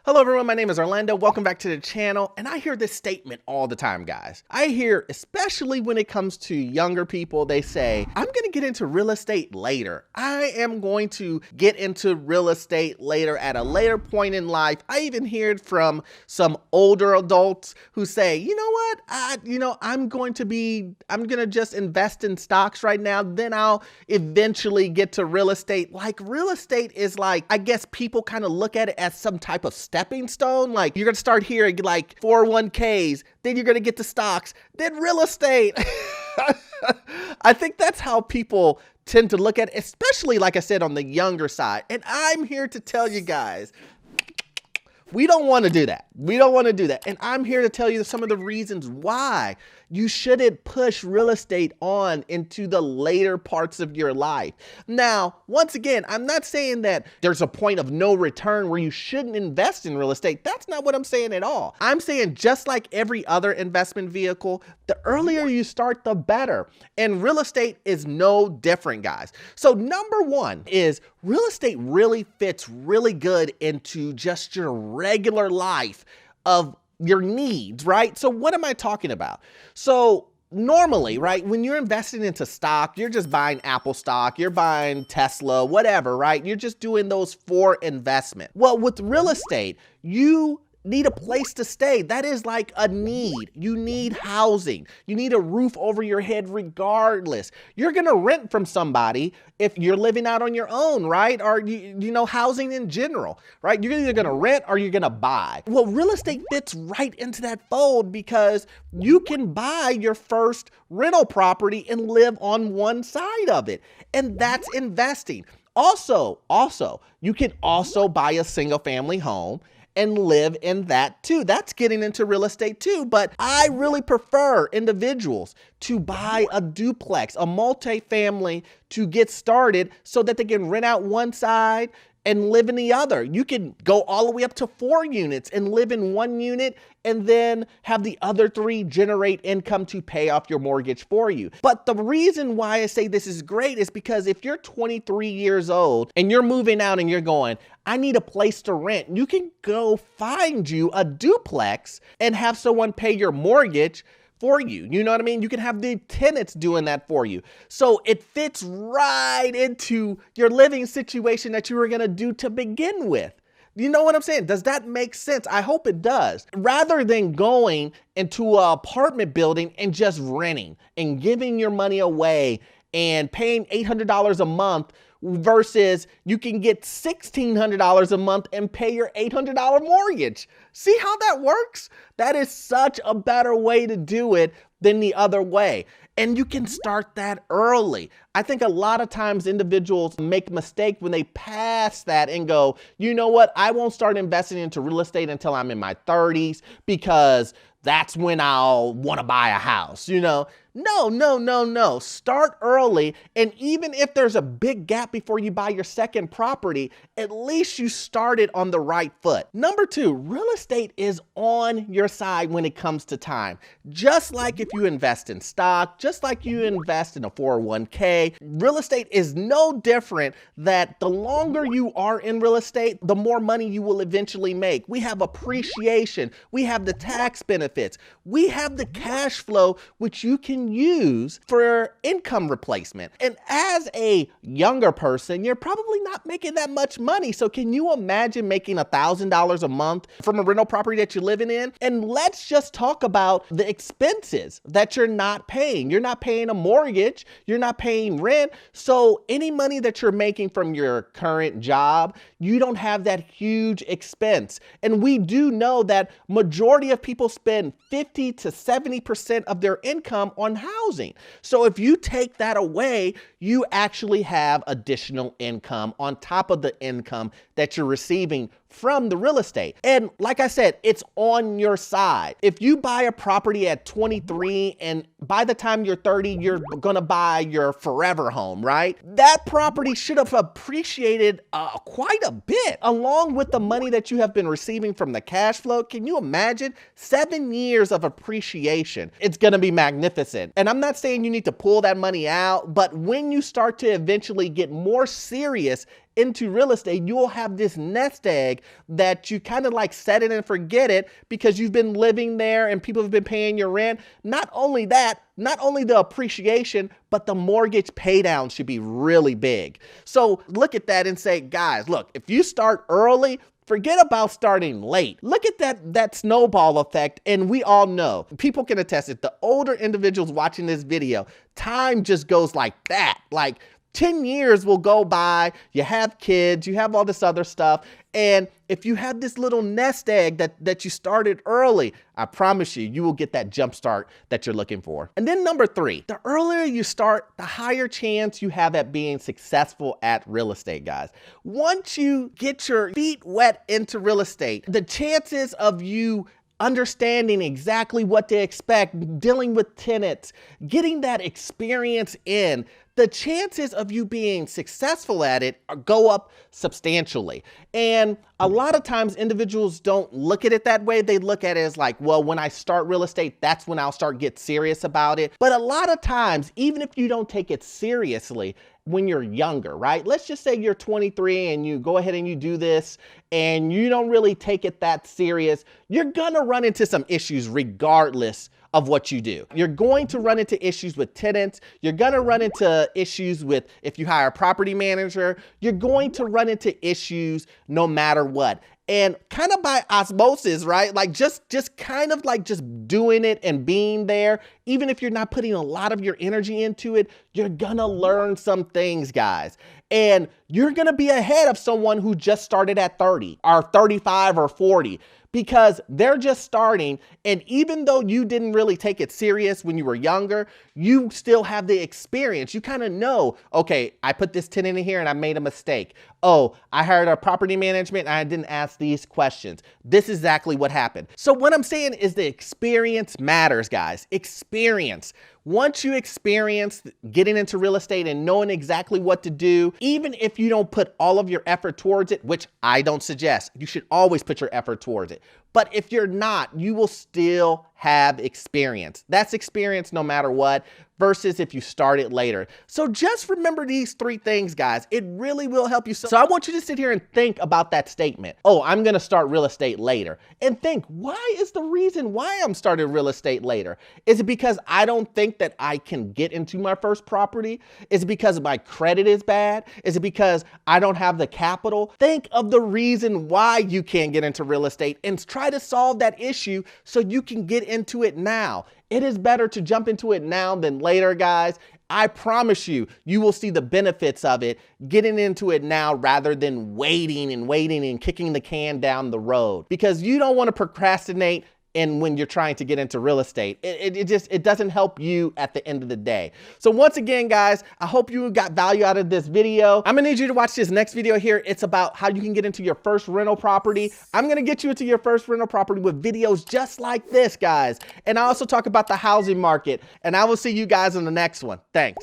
Hello everyone, my name is Orlando. Welcome back to the channel. And I hear this statement all the time, guys. I hear, especially when it comes to younger people, they say, I'm gonna get into real estate later. I am going to get into real estate later at a later point in life. I even hear it from some older adults who say, you know what, I'm gonna just invest in stocks right now. Then I'll eventually get to real estate. Like real estate is like, I guess people kind of look at it as some type of stepping stone. Like you're gonna start hearing like 401ks, then you're gonna get to stocks, then real estate. I think that's how people tend to look at it, especially like I said, on the younger side. And I'm here to tell you guys, we don't want to do that. We don't want to do that. And I'm here to tell you some of the reasons why you shouldn't push real estate on into the later parts of your life. Now, once again, I'm not saying that there's a point of no return where you shouldn't invest in real estate. That's not what I'm saying at all. I'm saying just like every other investment vehicle, the earlier you start, the better. And real estate is no different, guys. So number one is real estate really fits really good into just your regular life of your needs, right? So what am I talking about? So normally, right, when you're investing into stock, you're just buying Apple stock, you're buying Tesla, whatever, right? You're just doing those for investment. Well, with real estate, you need a place to stay. That is like a need. You need housing. You need a roof over your head regardless. You're gonna rent from somebody if you're living out on your own, right? Or you know, housing in general, right? You're either gonna rent or you're gonna buy. Well, real estate fits right into that fold because you can buy your first rental property and live on one side of it. And that's investing. Also, you can also buy a single family home and live in that too. That's getting into real estate too. But I really prefer individuals to buy a duplex, a multifamily to get started so that they can rent out one side and live in the other. You can go all the way up to 4 units and live in one unit and then have the other 3 generate income to pay off your mortgage for you. But the reason why I say this is great is because if you're 23 years old and you're moving out and you're going, I need a place to rent, you can go find you a duplex and have someone pay your mortgage for you. You know what I mean? You can have the tenants doing that for you. So it fits right into your living situation that you were going to do to begin with. You know what I'm saying? Does that make sense? I hope it does. Rather than going into an apartment building and just renting and giving your money away and paying $800 a month versus you can get $1,600 a month and pay your $800 mortgage. See how that works? That is such a better way to do it than the other way. And you can start that early. I think a lot of times individuals make a mistake when they pass that and go, you know what? I won't start investing into real estate until I'm in my 30s because that's when I'll want to buy a house, you know? No. Start early. And even if there's a big gap before you buy your second property, at least you started on the right foot. Number 2, real estate is on your side when it comes to time. Just like if you invest in stock, just like you invest in a 401k, real estate is no different that the longer you are in real estate, the more money you will eventually make. We have appreciation. We have the tax benefits. We have the cash flow, which you can use for income replacement. And as a younger person, you're probably not making that much money. So can you imagine making $1,000 a month from a rental property that you're living in? And let's just talk about the expenses that you're not paying. You're not paying a mortgage. You're not paying rent. So any money that you're making from your current job, you don't have that huge expense. And we do know that majority of people spend 50 to 70% of their income on housing. So if you take that away, you actually have additional income on top of the income that you're receiving from the real estate. And like I said, it's on your side. If you buy a property at 23 and by the time you're 30, you're gonna buy your forever home, right? That property should have appreciated quite a bit along with the money that you have been receiving from the cash flow. Can you imagine 7 years of appreciation? It's gonna be magnificent. And I'm not saying you need to pull that money out, but when you start to eventually get more serious into real estate, you'll have this nest egg that you kind of like set it and forget it because you've been living there and people have been paying your rent. Not only that, not only the appreciation, but the mortgage pay down should be really big. So look at that and say, guys, look, if you start early, forget about starting late. Look at that snowball effect, and we all know, people can attest it, the older individuals watching this video, time just goes like that. Like 10 years will go by, you have kids, you have all this other stuff, and if you have this little nest egg that you started early, I promise you, you will get that jump start that you're looking for. And then number 3, the earlier you start, the higher chance you have at being successful at real estate, guys. Once you get your feet wet into real estate, the chances of you understanding exactly what to expect, dealing with tenants, getting that experience in, the chances of you being successful at it go up substantially. And a lot of times individuals don't look at it that way. They look at it as like, well, when I start real estate, that's when I'll start get serious about it. But a lot of times, even if you don't take it seriously, when you're younger, right? Let's just say you're 23 and you go ahead and you do this and you don't really take it that serious, you're gonna run into some issues regardless of what you do. You're going to run into issues with tenants. You're gonna run into issues with, if you hire a property manager, you're going to run into issues no matter what. And kind of by osmosis, right? Like just kind of like just doing it and being there, even if you're not putting a lot of your energy into it, you're gonna learn some things, guys. And you're gonna be ahead of someone who just started at 30 or 35 or 40. Because they're just starting, and even though you didn't really take it serious when you were younger, you still have the experience. You kind of know, okay, I put this tenant in here and I made a mistake. Oh, I hired a property management and I didn't ask these questions. This is exactly what happened. So what I'm saying is the experience matters, guys. Experience. Once you experience getting into real estate and knowing exactly what to do, even if you don't put all of your effort towards it, which I don't suggest, you should always put your effort towards it. But if you're not, you will still have experience. That's experience no matter what, versus if you start it later. So just remember these 3 things, guys. It really will help you. So I want you to sit here and think about that statement. Oh, I'm gonna start real estate later. And think, why is the reason why I'm starting real estate later? Is it because I don't think that I can get into my first property? Is it because my credit is bad? Is it because I don't have the capital? Think of the reason why you can't get into real estate and try to solve that issue so you can get into it now. It is better to jump into it now than later, guys. I promise you, you will see the benefits of it getting into it now rather than waiting and kicking the can down the road, because you don't want to procrastinate. And when you're trying to get into real estate, it doesn't help you at the end of the day. So once again, guys, I hope you got value out of this video. I'm gonna need you to watch this next video here. It's about how you can get into your first rental property. I'm gonna get you into your first rental property with videos just like this, guys. And I also talk about the housing market. And I will see you guys in the next one. Thanks.